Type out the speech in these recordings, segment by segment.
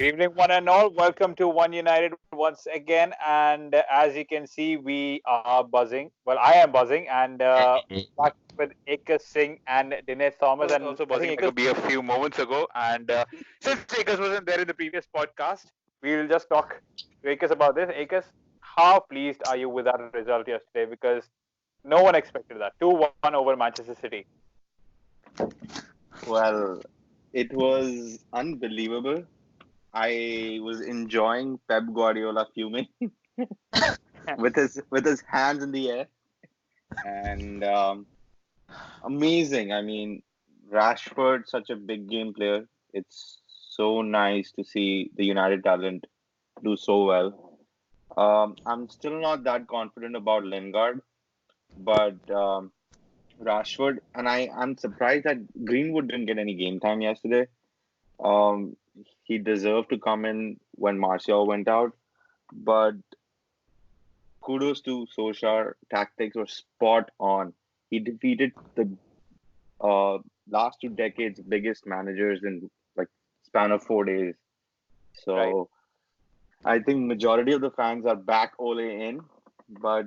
Good evening, one and all. Welcome to One United once again. And as you can see, we are buzzing. Well, I am buzzing, and back with Ekus Singh and Dinete Thomas. And also buzzing like a few moments ago. And since Ekus wasn't there in the previous podcast, we will just talk to Ekus about this. Ekus, how pleased are you with our result yesterday? Because no one expected that. 2-1 over Manchester City. Well, it was unbelievable. I was enjoying Pep Guardiola fuming with his hands in the air, and amazing. I mean, Rashford, such a big game player. It's so nice to see the United talent do so well. I'm still not that confident about Lingard, but Rashford, and I'm surprised that Greenwood didn't get any game time yesterday. Um, he deserved to come in when Martial went out, but kudos to Solskjaer. Tactics were spot on. He defeated the last 2 decades biggest managers in like span of 4 days. Right. So I think majority of the fans are back Ole in, but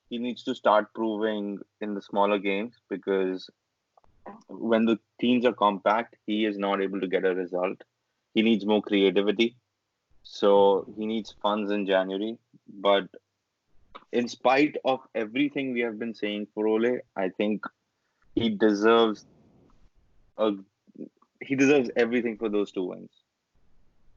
he needs to start proving in the smaller games because when the teams are compact, he is not able to get a result. He needs more creativity. So he needs funds in January. But in spite of everything we have been saying for Ole, I think he deserves a he deserves everything for those 2 wins.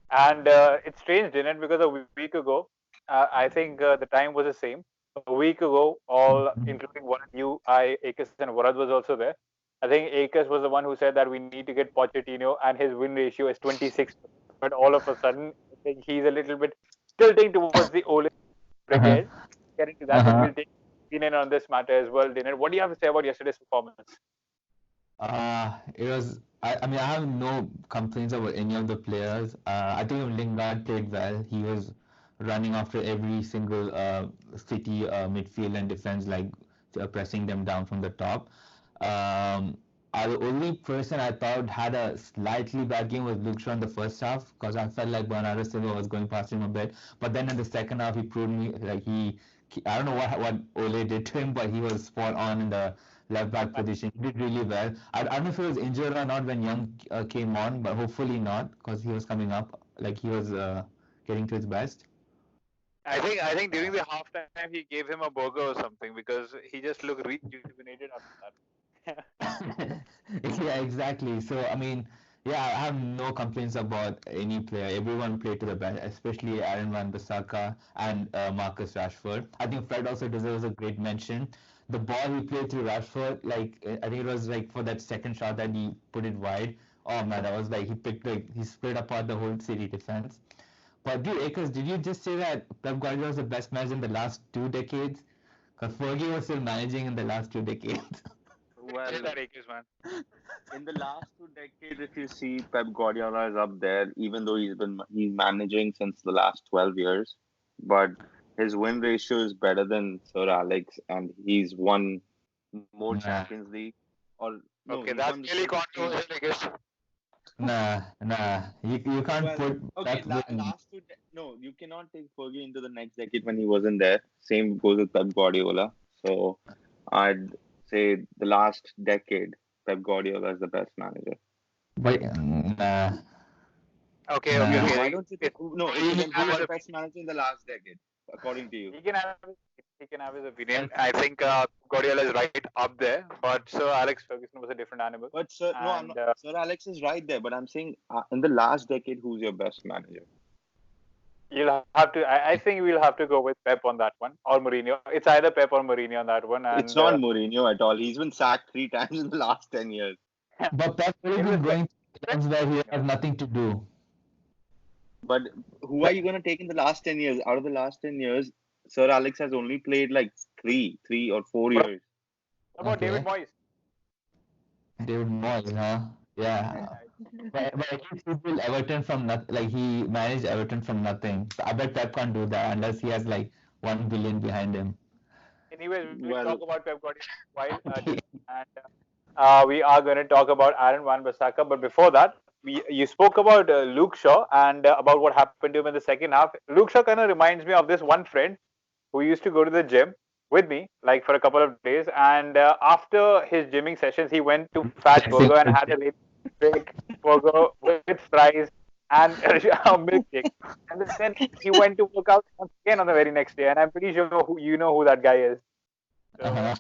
And it's strange, didn't it? Because a week ago, I think the time was the same. A week ago, all, including Warad, you, I, Ekus, and Warad was also there. I think Ekus was the one who said that we need to get Pochettino, and his win ratio is 26. But all of a sudden, I think he's a little bit tilting towards the Ole brigade. Getting to that, but we'll take opinion on this matter as well, Dinner. What do you have to say about yesterday's performance? It was. I mean, I have no complaints about any of the players. I think Lingard played well. He was running after every single City midfield and defense, like pressing them down from the top. The only person I thought had a slightly bad game was Luke Shaw in the first half because I felt like Bernardo Silva was going past him a bit. But then in the second half, he proved me like I don't know what Ole did to him, but he was spot on in the left back position. He did really well. I don't know if he was injured or not when Young came on, but hopefully not because he was coming up, like he was getting to his best. I think during the halftime he gave him a burger or something because he just looked rejuvenated after that. Yeah, exactly. So I mean, yeah, I have no complaints about any player. Everyone played to the best, especially Aaron Wan-Bissaka and Marcus Rashford. I think Fred also deserves a great mention. The ball he played through Rashford, like I think it was like for that second shot that he put it wide. Oh man, that was like he split apart the whole City defense. But dude, Ekus, did you just say that Pep Guardiola was the best manager in the last 2 decades? Because Fergie was still managing in the last 2 decades. Well, man. in the last 2 decades, if you see, Pep Guardiola is up there, even though he's managing since the last 12 years. But his win ratio is better than Sir Alex, and he's won more Champions League. Or no, okay, that's really controversial, I guess. Nah. You can't put. Okay, no, you cannot take Fergie into the next decade when he wasn't there. Same goes with Pep Guardiola. So I'd say the last decade, Pep Guardiola is the best manager. But nah. Okay. Why don't you think? No, who was the best manager in the last decade, according to you? He can have his opinion. I think Guardiola is right up there, but Sir Alex Ferguson was a different animal. But Sir Alex is right there. But I'm saying, in the last decade, who's your best manager? You'll have to. I think we'll have to go with Pep on that one, or Mourinho. It's either Pep or Mourinho on that one. And, it's not Mourinho at all. He's been sacked 3 times in the last 10 years. But Pep has been going to times where he has nothing to do. But who are you going to take in the last 10 years? Out of the last 10 years, Sir Alex has only played like 3 or 4 years. What about David Moyes? David Moyes, huh? Yeah. but at least he built Everton from nothing. Like he managed Everton from nothing. So I bet Pep can't do that unless he has like 1 billion behind him. Anyways, we'll talk about Pep Guardiola and we are going to talk about Aaron Wan-Bissaka. But before that, you spoke about Luke Shaw and about what happened to him in the second half. Luke Shaw kind of reminds me of this one friend who used to go to the gym with me, like for a couple of days. And after his gymming sessions, he went to Fat Burger and had a really big burger with fries and a milkshake. And then he went to work out once again on the very next day. And I'm pretty sure you know who that guy is. So,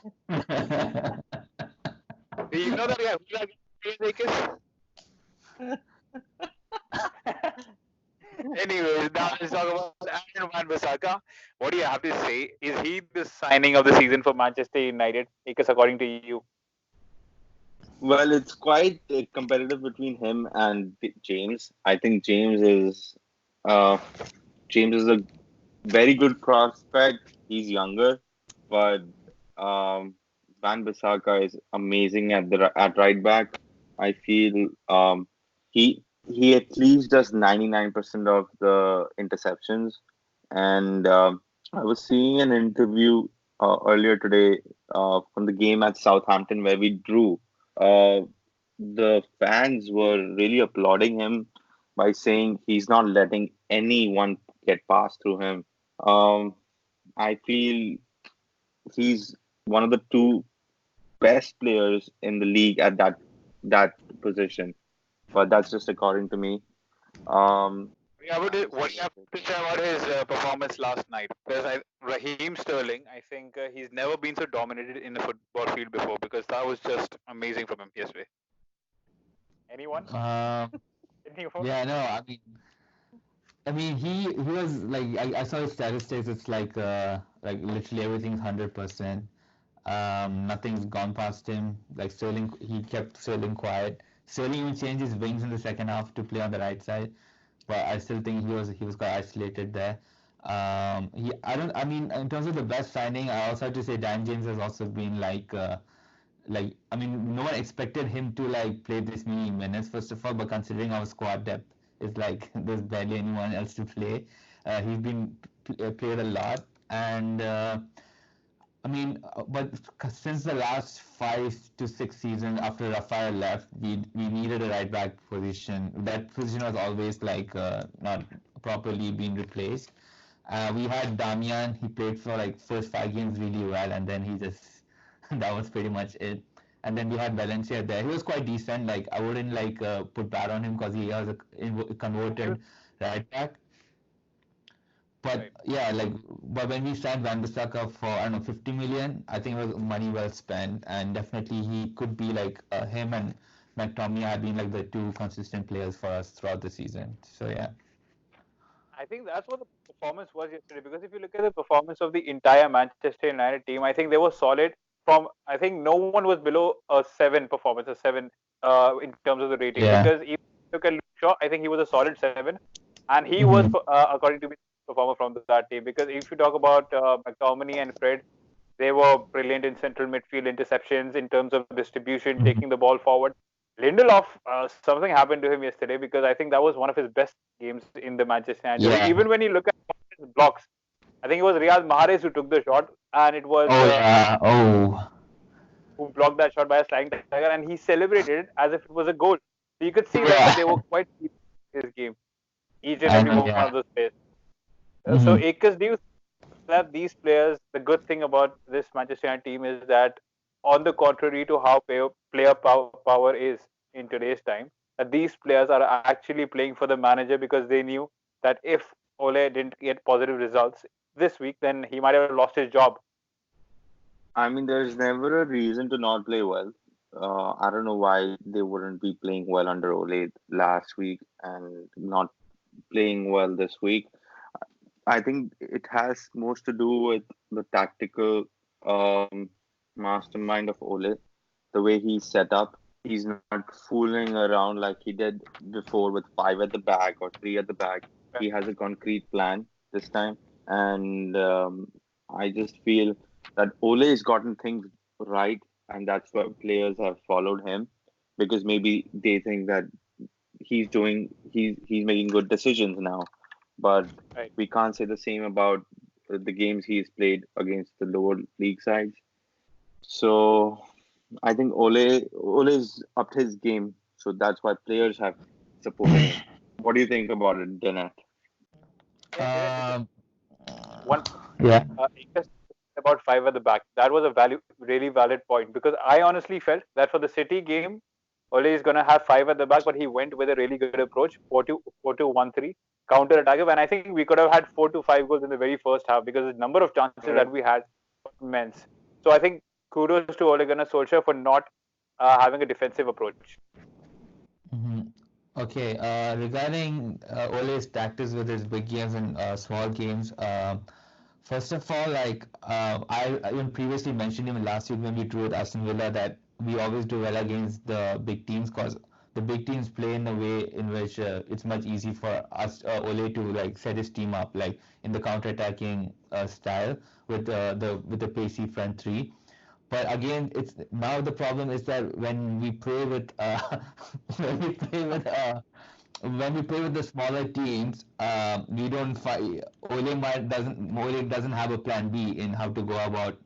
do you know that guy? Who that guy is, Ekus? Anyways, now let's talk about Aaron Wan-Bissaka. What do you have to say? Is he the signing of the season for Manchester United? Because according to you, Well, it's quite competitive between him and James. I think uh, James is a very good prospect. He's younger, but um, Van Bissaka is amazing at right back. I feel he at least does 99% of the interceptions. And I was seeing an interview earlier today from the game at Southampton where we drew. Uh, the fans were really applauding him by saying he's not letting anyone get past through him. Um, I feel he's one of the two best players in the league at that position, but that's just according to me. Um, yeah, I what do you have to say about his performance last night? Because Raheem Sterling, I think he's never been so dominated in the football field before. Because that was just amazing from him yesterday. Anyone? Um, Anyone? yeah, no, I mean, he was like I saw his statistics. It's like literally everything's 100%. Nothing's gone past him. Like Sterling, he kept Sterling quiet. Sterling even changed his wings in the second half to play on the right side, but I still think he was quite isolated there. He I don't I mean in terms of the best signing, I also have to say Dan James has also been like I mean no one expected him to like play this many minutes first of all, but considering our squad depth is like there's barely anyone else to play. He's been played a lot and. But since the last 5 to 6 seasons after Rafael left, we needed a right back position. That position was always like not properly being replaced. We had Damian. He played for like first 5 games really well, and then he just that was pretty much it. And then we had Valencia there. He was quite decent. Like I wouldn't like put bad on him because he was a converted right back. But Right. yeah, but when we signed Van Bissaka for I don't know 50 million, I think it was money well spent, and definitely he could be like him and McTominay have been like the two consistent players for us throughout the season. So yeah, I think that's what the performance was yesterday. Because if you look at the performance of the entire Manchester United team, I think they were solid. I think no one was below a 7 performance, a 7 in terms of the rating. yeah, Because even if you look at Luke Shaw, I think he was a solid 7, and he was, hmm according to me, the performer from that team. Because if you talk about McTominay and Fred, they were brilliant in central midfield interceptions, in terms of distribution, hmm taking the ball forward. Lindelof, something happened to him yesterday because I think that was one of his best games in the Manchester United jersey. yeah, Even when you look at his blocks, I think it was Riyad Mahrez who took the shot, and it was oh yeah, oh, who blocked that shot by a sliding tiger, and he celebrated it as if it was a goal. So you could see that they were yeah, quite deep in his game, each and I every know, one of yeah, those players. So, hmm Ekus, do you that these players, the good thing about this Manchester United team is that, on the contrary to how player power is in today's time, that these players are actually playing for the manager because they knew that if Ole didn't get positive results this week, then he might have lost his job. I mean, there's never a reason to not play well. I don't know why they wouldn't be playing well under Ole last week and not playing well this week. I think it has most to do with the tactical mastermind of Ole, the way he's set up. He's not fooling around like he did before with five at the back or three at the back. He has a concrete plan this time, and I just feel that Ole has gotten things right, and that's why players have followed him because maybe they think that he's making good decisions now, but Right. we can't say the same about the games he's played against the lower league sides. So I think Ole's upped his game, so that's why players have supporting him. What do you think about it, Dinette? Dinette, Um, one yeah. Ekus about five at the back. That was a really valid point because I honestly felt that for the City game, Ole is going to have five at the back, but he went with a really good approach 4-2-1-3 counter attacker. And I think we could have had 4 to 5 goals in the very first half because the number of chances that Correct. we had were immense. So I think kudos to Ole Gunnar Solskjaer for not having a defensive approach. Mhm. Okay, regarding Ole's tactics with his big games and small games, first of all, like I even previously mentioned even last week when we drew at Aston Villa that we always do well against the big teams because the big teams play in a way in which it's much easy for us Ole to like set his team up like in the counter-attacking style with the pacey front three. But again, it's now the problem is that when we play with when we play with when we play with the smaller teams, we don't fight. Ole doesn't have a plan B in how to go about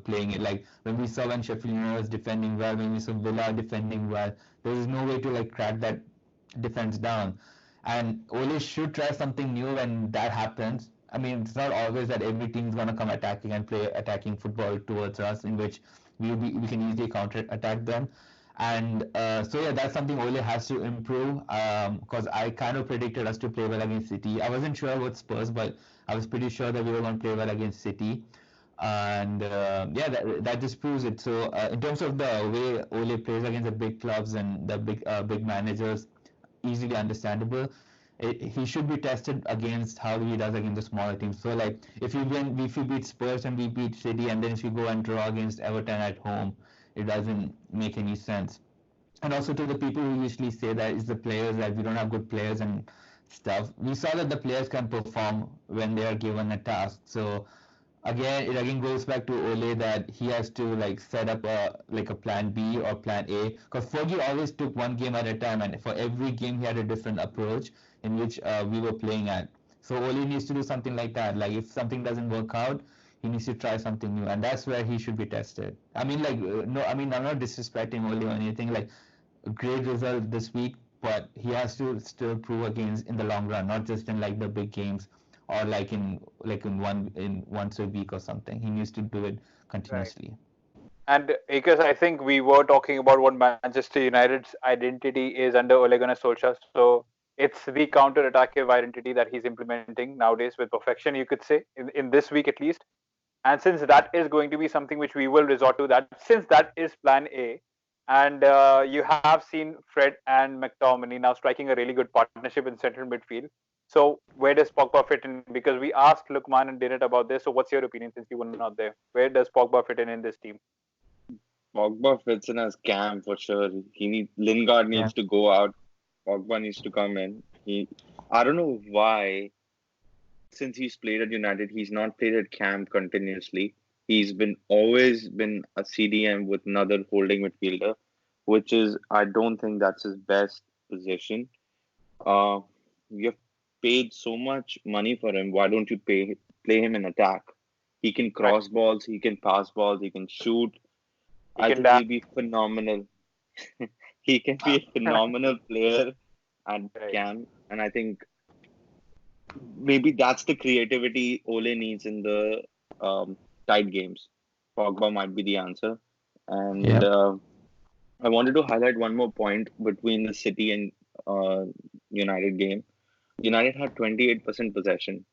playing it. Like when we saw when Sheffield United was defending well, when we saw Villa defending well, there is no way to like crack that defense down. And Ole should try something new when that happens. I mean, it's not always that every team is gonna come attacking and play attacking football towards us, in which we can easily counter attack them. And so yeah, that's something Ole has to improve. Because I kind of predicted us to play well against City. I wasn't sure about Spurs, but I was pretty sure that we were going to play well against City. And yeah, that just proves it. So in terms of the way Ole plays against the big clubs and the big managers, easily understandable. He should be tested against how he does against the smaller teams. So like if you beat Spurs and we beat City, and then if you go and draw against Everton at home, it doesn't make any sense. And also to the people who usually say that it's the players that we don't have good players and stuff. We saw that the players can perform when they are given a task. So again, it again goes back to Ole that he has to like set up a plan B or plan A because Fergie always took one game at a time, and for every game he had a different approach in which we were playing at. So Ole needs to do something like that. Like if something doesn't work out, he needs to try something new, and that's where he should be tested. I mean, like no, I mean I'm not disrespecting Ole or anything. Like a great result this week, but he has to still prove against in the long run, not just in like the big games or like in once a week or something. He needs to do it Right. continuously. And because I think we were talking about what Manchester United's identity is under Ole Gunnar Solskjaer. So it's the counter-attacking identity that he's implementing nowadays with perfection, you could say, in this week at least. And since that is going to be something which we will resort to, that since that is Plan A, and you have seen Fred and McTominay now striking a really good partnership in central midfield. So where does Pogba fit in? Because we asked Lukman and Dinit about this. So what's your opinion since you were not there? Where does Pogba fit in this team? Pogba fits in as Cam for sure. Lingard Yeah. needs to go out. Pogba needs to come in. I don't know why. Since he's played at United, he's not played at Cam continuously. He's been always been a CDM with another holding midfielder, which is I don't think that's his best position. Uh, you've paid so much money for him. Why don't you play him in attack? He can Right. cross balls, he can pass balls, he can shoot. He I can think dance. he'll be phenomenal. He can be a phenomenal player at Right. Cam, and I think maybe that's the creativity Ole needs in the tight games. Pogba might be the answer. And Yep. I wanted to highlight one more point between the City and uh, United game. United had 28% possession,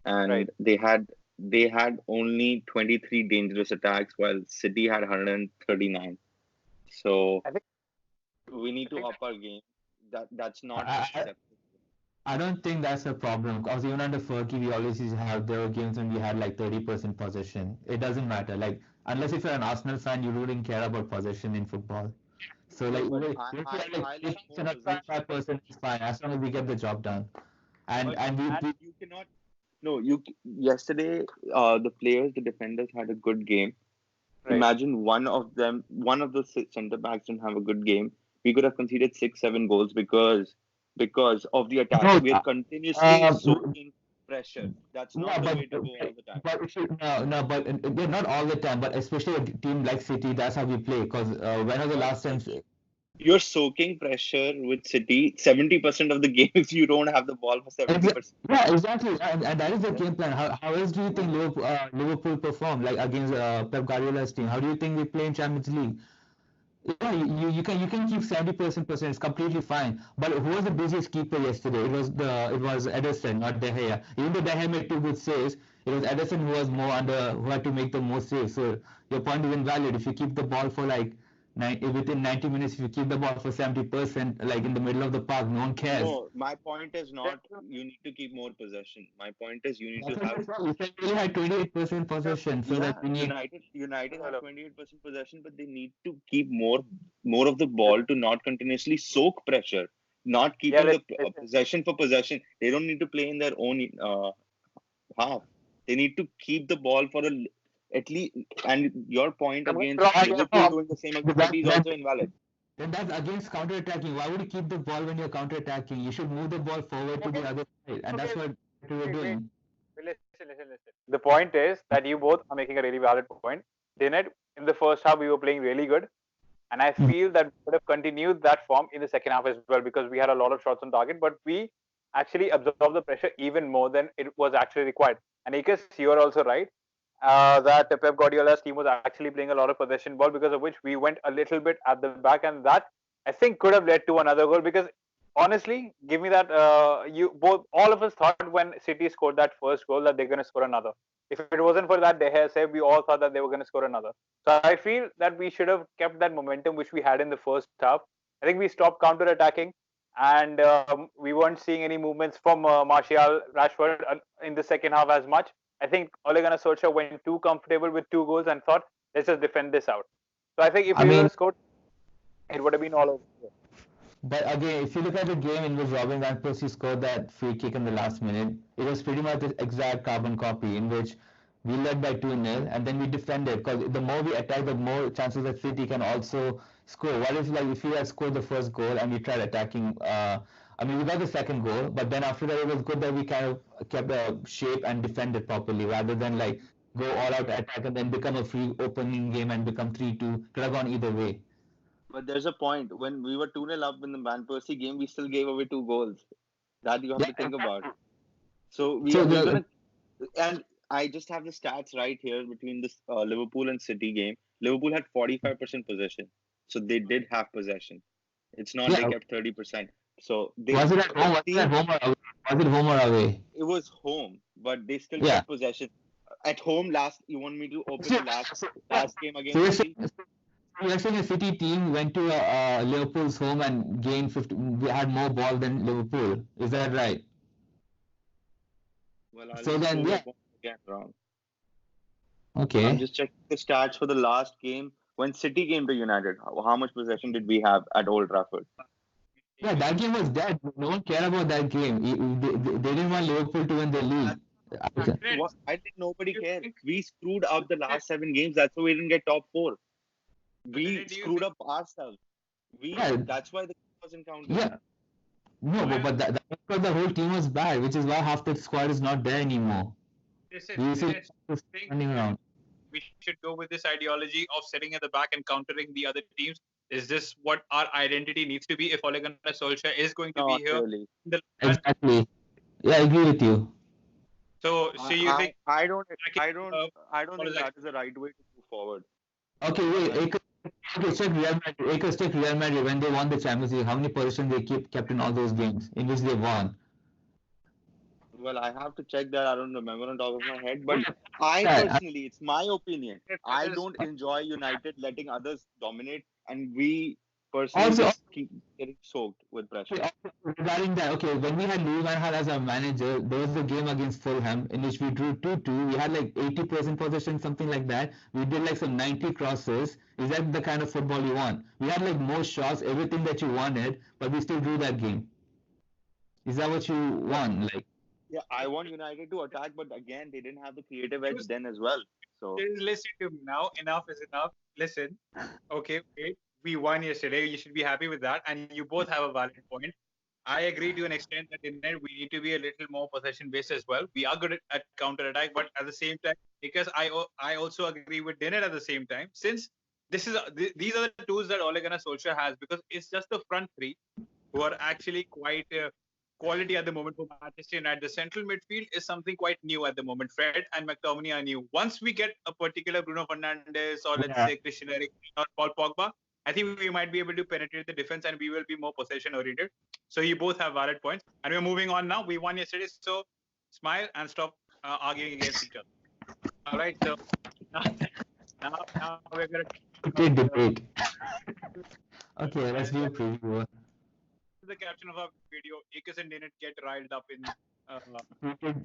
Right. and they had only 23 dangerous attacks, while City had 139. So I think. we need I to think. up our game. That's not I, I acceptable. I don't think that's a problem because even under Fergie, we always used to have there were games when we had like 30% possession. It doesn't matter. Like unless if you're an Arsenal fan, you wouldn't care about possession in football. So like No, but even if we have like I like more 30% or possession. 25%, it's fine as long as we get the job done. And But and we you cannot. No, yesterday the players, the defenders had a good game. Right. Imagine one of the centre backs didn't have a good game. We could have conceded 6, 7 goals because of the attack. no, We are continuously soaking pressure. That's yeah, not the way to go all the time. but if you no, but not all the time. But especially a team like City, that's how we play. Because when was the But last time? You're soaking pressure with City 70% of the games. You don't have the ball for 70%. Yeah, exactly. And that is the Yeah, game plan. How else do you yeah. think Liverpool perform like against Pep Guardiola's team? How do you think they play in Champions League? Yeah, you can keep 70% percent. It's completely fine. But who was the busiest keeper yesterday? It was Ederson, not De Gea. Even though De Gea made two good saves, it was Ederson who had to make the most saves. So your point is invalid. If you keep the ball for like within 90 minutes, if you keep the ball for 70%, like in the middle of the park, no one cares. No, my point is not you need to keep more possession. My point is you need That's to what have. you said. You said we had 28% possession, so that Yeah, we need. United have 28% possession, but they need to keep more of the ball to not continuously soak pressure, not Yeah, keeping the listen. possession for possession. They don't need to play in their own half. They need to keep the ball for at least. And your point I'm going against wrong again. Liverpool doing the same against That, City is that also invalid. Then that's against counter-attacking. Why would you keep the ball when you're counter-attacking? You should move the ball forward to the Okay, other side, and that's okay, what we were wait, wait. doing. Listen. The point is that you both are making a really valid point. Dinette, in the first half, we were playing really good. And I Mhm. feel that we would have continued that form in the second half as well because we had a lot of shots on target, but we actually absorbed the pressure even more than it was actually required. And Ekus, you are also right that Pep Guardiola's team was actually playing a lot of possession ball because of which we went a little bit at the back, and that I think could have led to another goal because honestly, give me that. You both, all of us thought when City scored that first goal that they're going to score another. If it wasn't for that De Gea save, we all thought that they were going to score another. So I feel that we should have kept that momentum which we had in the first half. I think we stopped counter attacking, and we weren't seeing any movements from Martial, Rashford in the second half as much. I think Ole Gunnar Solskjaer went too comfortable with two goals and thought, let's just defend this out. So I think if I we would mean, have scored, it would have been all over. but again, if you look at the game in which Robin van Persie scored that free kick in the last minute, it was pretty much the exact carbon copy in which we led by 2-0 and then we defended because the more we attack, the more chances that City can also score. What if we had scored the first goal and we tried attacking? I mean, we got the second goal, but then after that, it was good that we kind of kept a shape and defended properly rather than like go all out attack and then become a free opening game and become 3-2. Could have gone either way. But there's a point when we were 2-0 up in the Van Persie game, we still gave away two goals. That you have Yeah, to think about. So so we're the gonna. And I just have the stats right here between this Liverpool and City game. Liverpool had 45% possession, so they did have possession. It's not they yeah, kept 30%. So they was it at the home? Was it at team home or away? Was it home or away? it was home, but they still Yeah. kept possession. At home, last you want me to open So, the last yeah. last game So against you're City? saying, a City team went to Liverpool's home and gained 50, we had more ball than Liverpool. Is that right? Well, I'll So just then, prove your yeah. point again wrong. I'm Okay. just checking the stats for the last game when City came to United. How much possession did we have at Old Trafford? Yeah, that game was dead. No one cared about that game. They didn't want Liverpool to win the league. What? I think nobody cared. We screwed up the last 7 games. That's why we didn't get top four. We screwed up ourselves. We Yeah, That's why the game wasn't counted. yeah. No, that's because the whole team was bad, which is why half the squad is not there anymore. You see, running around. Not really. Exactly. Yeah, I agree with you. I don't think that is the right way to move forward. Okay, wait. When Ekus check Real Madrid when they won the Champions League. How many positions they kept in all those games in which they won? Well, I have to check that. I don't remember on top of my head, but I Yeah, personally, it's my opinion. I don't enjoy United letting others dominate, and we personally also, just keep getting soaked with pressure. also regarding that, okay, when we had Louis van Gaal as our manager, there was the game against Fulham in which we drew 2-2. We had like 80% possession, something like that. We did like some 90 crosses. Is that the kind of football you want? We had like more shots, everything that you wanted, but we still drew that game. Is that what you Well, want? Like, yeah, I want United to attack, but again, they didn't have the creative edge then as well. So, these are the tools that Ole Gunnar Solskjaer has, because it's just the front three who are actually quite quality at the moment for Manchester United. The central midfield is something quite new at the moment. Fred and McTominay are new. Once we get a particular Bruno Fernandes or let's say Christian Eriksen or Paul Pogba, I think we might be able to penetrate the defense and we will be more possession oriented. So you both have valid points. And we're moving on now. We won yesterday, so smile and stop arguing against each other. All right, so now we're going to Heated debate. Okay, let's do a preview. the caption of our video. Ekus and Dinete get riled up in.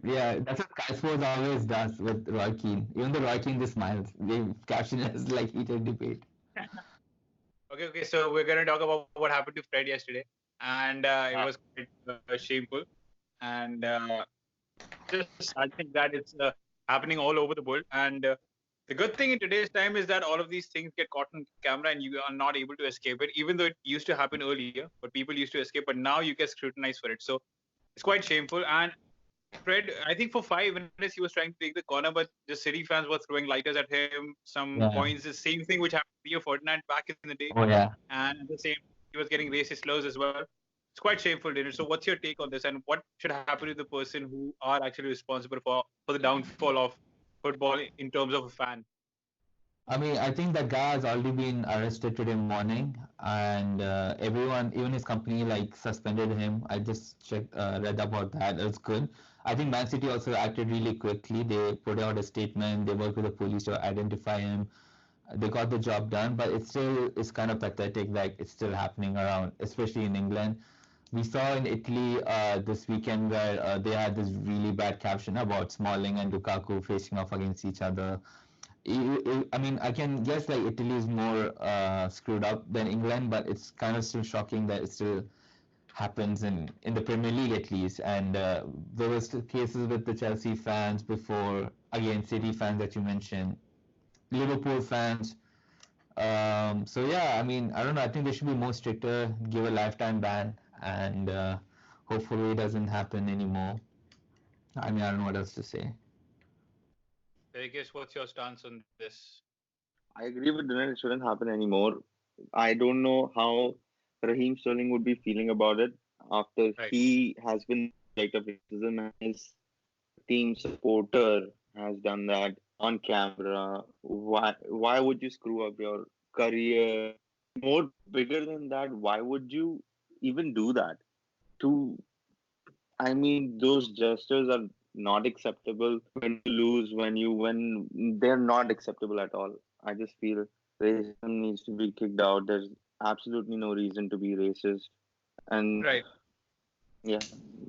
Yeah, that's what Sky Sports always does with Roy Keane. Even though Roy Keane just smiles, they caption it as like heated debate. Okay. So we're going to talk about what happened to Fred yesterday, and it was quite shameful. And just I think that it's happening all over the world. And the good thing in today's time is that all of these things get caught on camera, and you are not able to escape it. Even though it used to happen earlier, but people used to escape, but now you get scrutinized for it. So it's quite shameful. And Fred, I think for 5 minutes he was trying to take the corner, but the City fans were throwing lighters at him. Some points, the same thing which happened to Rio Ferdinand back in the day. Oh yeah. And at the same, he was getting racist slurs as well. It's quite shameful, Dinner. So what's your take on this, and what should happen to the person who are actually responsible for the downfall of football in terms of a fan? I mean, I think that guy has already been arrested today morning, and everyone, even his company, like suspended him. I just checked, read about that. It's good. I think Man City also acted really quickly. They put out a statement. They worked with the police to identify him. They got the job done, but it still is kind of pathetic. Like it's still happening around, especially in England. We saw in Italy this weekend where they had this really bad caption about Smalling and Lukaku facing off against each other. I mean, I can guess like Italy is more screwed up than England, but it's kind of still shocking that it still happens in the Premier League at least. And there was still cases with the Chelsea fans before, again, City fans that you mentioned, Liverpool fans. So yeah, I mean, I don't know. I think they should be more stricter, give a lifetime ban, and hopefully it doesn't happen anymore. I mean, I don't know what else to say. Vegas, what's your stance on this? I agree with Dinete. It shouldn't happen anymore. I don't know how Raheem Sterling would be feeling about it after he has been like of racism and his team supporter has done that on camera. Why would you screw up your career? More bigger than that, why would you even do that? To I mean, those gestures are not acceptable when you lose, when you win. They're not acceptable at all. I just feel racism needs to be kicked out. There's absolutely no reason to be racist. And yeah,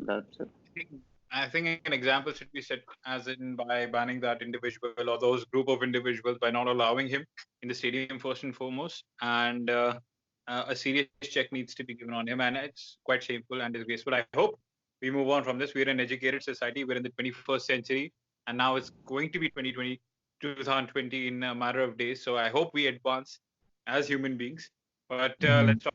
that's it. I think an example should be set as in by banning that individual or those group of individuals by not allowing him in the stadium first and foremost. And a serious check needs to be given on him. And it's quite shameful and disgraceful. I hope we move on from this. We're an educated society. We're in the 21st century. And now it's going to be 2020 in a matter of days. So I hope we advance as human beings. But let's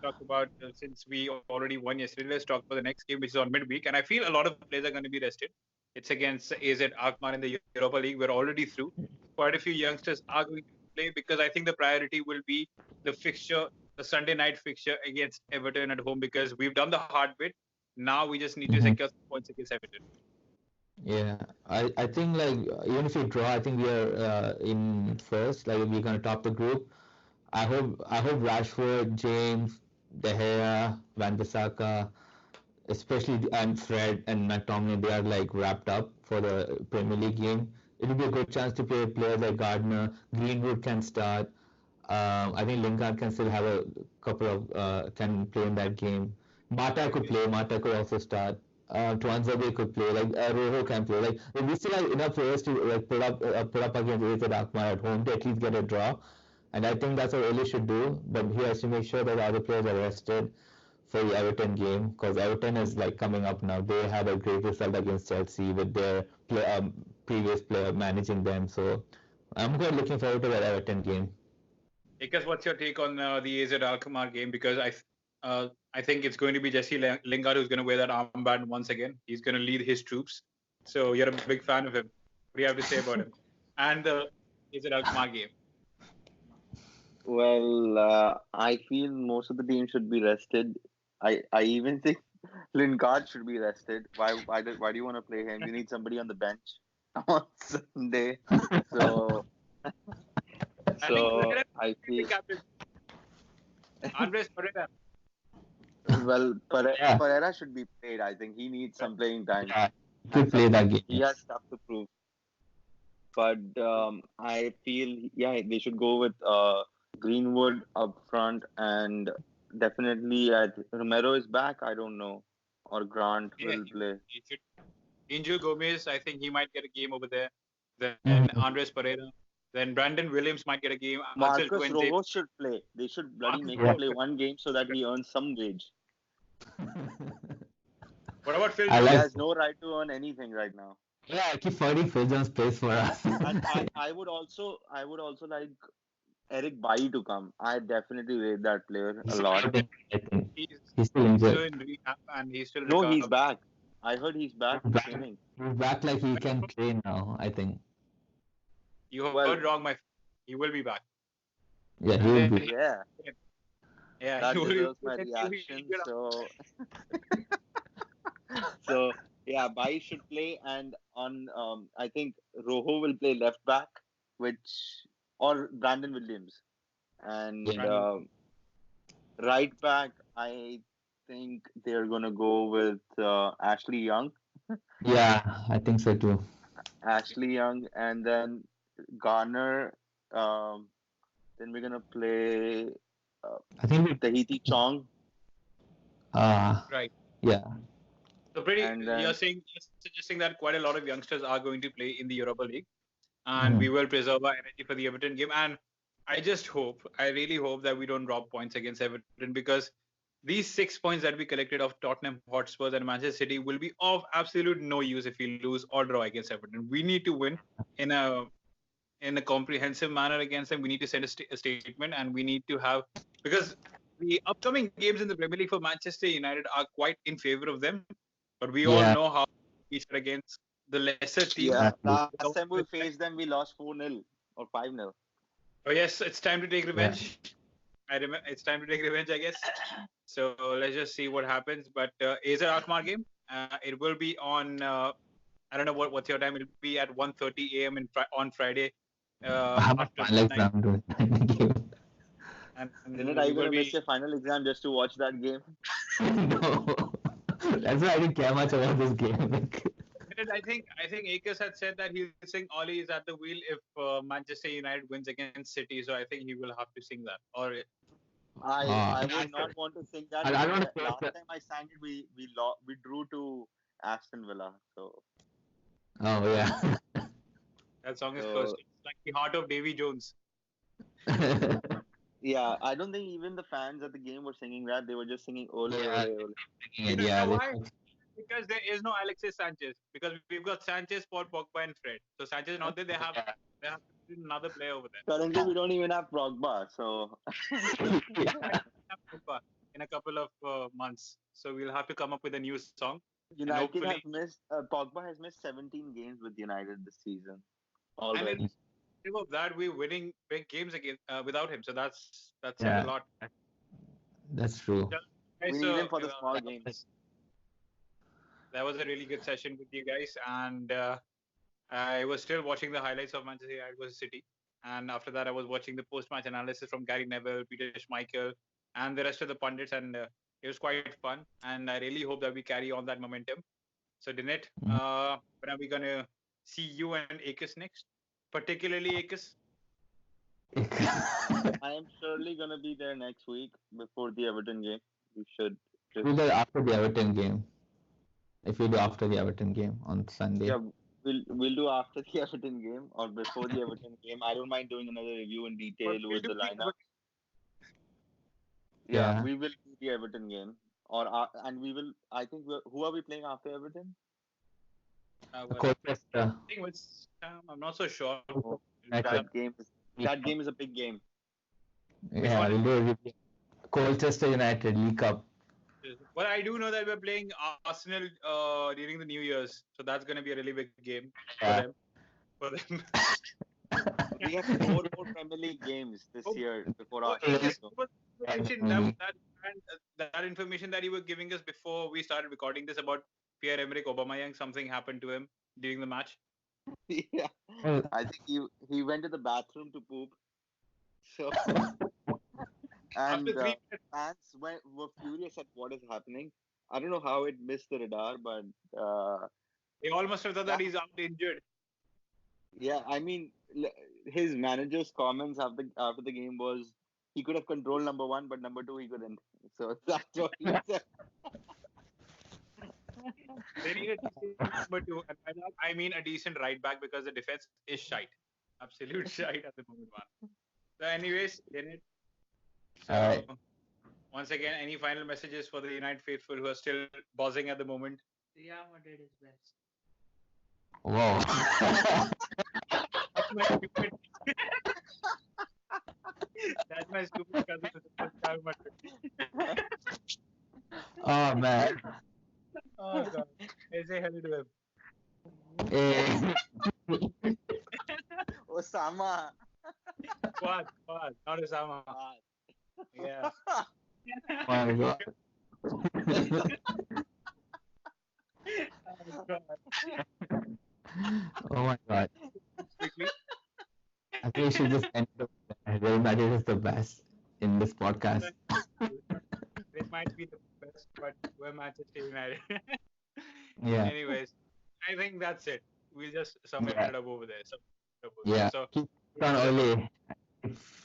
talk about since we already won yesterday, let's talk about the next game, which is on midweek. And I feel a lot of players are going to be rested. It's against AZ Alkmaar in the Europa League. We're already through. Quite a few youngsters are going to play because I think the priority will be the fixture, the Sunday night fixture against Everton at home, because we've done the hard bit. Now we just need to secure some points against Everton. Yeah, I think like even if we draw, I think we are in first. Like we're gonna top the group. I hope Rashford, James, De Gea, Van Bissaka, especially and Fred and McTominay, they are like wrapped up for the Premier League game. It will be a good chance to play players like Gardner. Greenwood can start. I think Lingard can still have a couple of can play in that game. Mata could play. Mata could also start. Tuanzebe could play. Like Rojo can play. Like we still have enough players to like put up against AZ Alkmaar at home to at least get a draw. And I think that's what Ole should do. But he has to make sure that the other players are rested for the Everton game, because Everton is like coming up now. They had a great result against Chelsea with their previous player managing them. So I'm quite looking forward to that Everton game. Ekus, what's your take on the AZ Alkmaar game? Because I think it's going to be Jesse Lingard who's going to wear that armband once again. He's going to lead his troops. So you're a big fan of him. What do you have to say about him? And the Is it Alkmaar game? Well, I feel most of the team should be rested. I even think Lingard should be rested. Why do you want to play him? You need somebody on the bench on Sunday. So I think so Pereira I is the feel captain. Andres Pereira. Yeah, Pereira should be played. I think he needs some playing time. yeah. You could play that game. He has stuff to prove. But I feel they should go with Greenwood up front and definitely Romero is back. I don't know, or Grant Yeah, will play. he should. Angel Gomez, I think he might get a game over there. Then Mhm. Andres Pereira. Then Brandon Williams might get a game. Axel Marcus Twente. Rojo should play. They should bloody Marcus make Yeah. him Rojo. play one game so that he earns some wage. What about Phil I He like. Jones? has no right to earn anything right now. Yeah, I keep finding Phil Jones plays for us. And I would also like Eric Bailly to come. I definitely rate that player a He's still lot. out injured, I think. He's He's still he's still injured. in rehab and he's still No, he's recovering. back. I heard he's back He's back. training. He's back like he can play now, I think. You heard Well, wrong, my friend. He will be back. Yeah, he And will then be. yeah, yeah, that he will deserves be my back. He'll be reaction. injured. So yeah, Bai should play, and on I think Rojo will play left back, or Brandon Williams, and Yeah. Brandon. right back. I think they're gonna go with Ashley Young, Yeah, I think so too. and then Garner. Um, then we're gonna play I think we. Tahiti Chong, Right. Yeah. So and you're then suggesting that quite a lot of youngsters are going to play in the Europa League, and we will preserve our energy for the Everton game. And I really hope that we don't drop points against Everton, because these 6 points that we collected of Tottenham Hotspurs and Manchester City will be of absolute no use if we lose or draw against Everton. We need to win in a comprehensive manner against them. We need to send a statement, and we need to have, because the upcoming games in the Premier League for Manchester United are quite in favor of them. But we all Yeah. know how we are against the lesser teams. yeah, Exactly. last time we faced them, we lost 4-0 or 5-0. Oh yes, it's time to take revenge. I remember it's time to take revenge, I guess. So let's just see what happens. But is it Alkmaar game? It will be on. I don't know what's your time. It'll be at 1:30 a.m. On Friday. I have a After final midnight, exam to give. and Didn't I we will gonna miss be. your final exam just to watch that game? No. That's why I didn't care much about this game. I think Ekus had said that he'll sing Ollie is at the wheel if Manchester United wins against City. So I think he will have to sing that. Or I would not want to sing that I because don't want to last time I sang it, we drew to Aston Villa. So Oh, yeah. that song is So- close. It's like the heart of Davy Jones. yeah, I don't think even the fans at the game were singing that. They were just singing Ole Yeah. Ole Ole. You know Yeah, why? Because there is no Alexis Sanchez. Because we've got Sanchez, Paul Pogba, and Fred. So Sanchez is not there. They have to put another player over there. Currently, we don't even have Pogba. So yeah. Have Pogba in a couple of months. So we'll have to come up with a new song. United hopefully- have missed. Pogba has missed 17 games with United this season And already. instead of that, we're winning big games again without him. So that's said Yeah. a lot. That's true. We Guys, need him for the small games. that was a really good session with you guys, and I was still watching the highlights of Manchester United versus City, and after that I was watching the post-match analysis from Gary Neville, Peter Schmeichel, and the rest of the pundits, and it was quite fun, and I really hope that we carry on that momentum. So Dinete, when are we gonna see you and Ekus next? Particularly Ekus? I am surely gonna be there next week before the Everton game. We should. We'll do after the Everton game. If we do after the Everton game on Sunday. Yeah, we'll do after the Everton game or before the Everton game. I don't mind doing another review in detail But we'll with do the the lineup. Yeah. We will do the Everton game, and we will. I think who are we playing after Everton? Colchester. I think West Ham, I'm not so sure. That game is a big game. Yeah, one? we'll do Colchester United League Cup. Well, I do know that we're playing Arsenal during the New Year's, so that's going to be a really big game for Yeah. them. For them. We have 4 more Premier League games this Oh, year before oh, Arsenal. Ekus, So what was information that information that you were giving us before we started recording this about Pierre-Emerick Aubameyang, something happened to him during the match. yeah, Well, I think he went to the bathroom to poop. So After and 3 minutes, were furious at what is happening. I don't know how it missed the radar, but they almost have thought that that he's out injured. yeah, I mean his manager's comments after the game was he could have controlled number one, but number two he couldn't. So that's what he said. They need a decent number two, and by that I mean a decent right back because the defense is shite, absolute shite at the moment, man. So, anyways, Dinete. So, all right. once again, any final messages for the United faithful who are still buzzing at the moment? Real Madrid is best. Whoa. That's my stupid. That's my stupid cousin who supports Real Madrid. Oh man. Oh god, I say hello to him. Eh, Osama. What? Not Osama. Yeah. my God. Oh god. Oh my God. Quickly. I think we should just end it. Real Madrid is the best in this podcast. They might be the best, but we're Manchester United. Yeah. Anyways, I think that's it. We'll just sum it Yeah. up over there. Yeah. So, Keep on Ole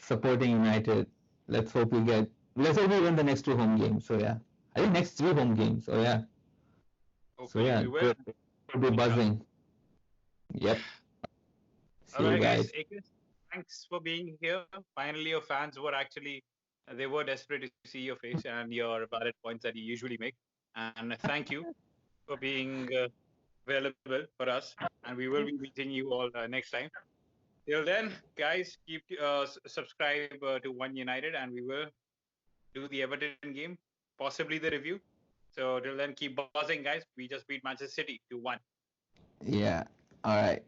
supporting United. Let's hope we win the next 2 home games. So yeah. I think next 3 home games. So yeah. So hopefully yeah, we will. good. We'll be buzzing. Yep. See you Alright, guys. guys. Ekus, thanks for being here. Finally, your fans were actually they were desperate to see your face and your valid points that you usually make. And thank you for being available for us. And we will be meeting you all next time. Till then, guys, keep subscribe to One United, and we will do the Everton game, possibly the review. So till then, keep buzzing, guys. We just beat Manchester City 2-1. Yeah. All right.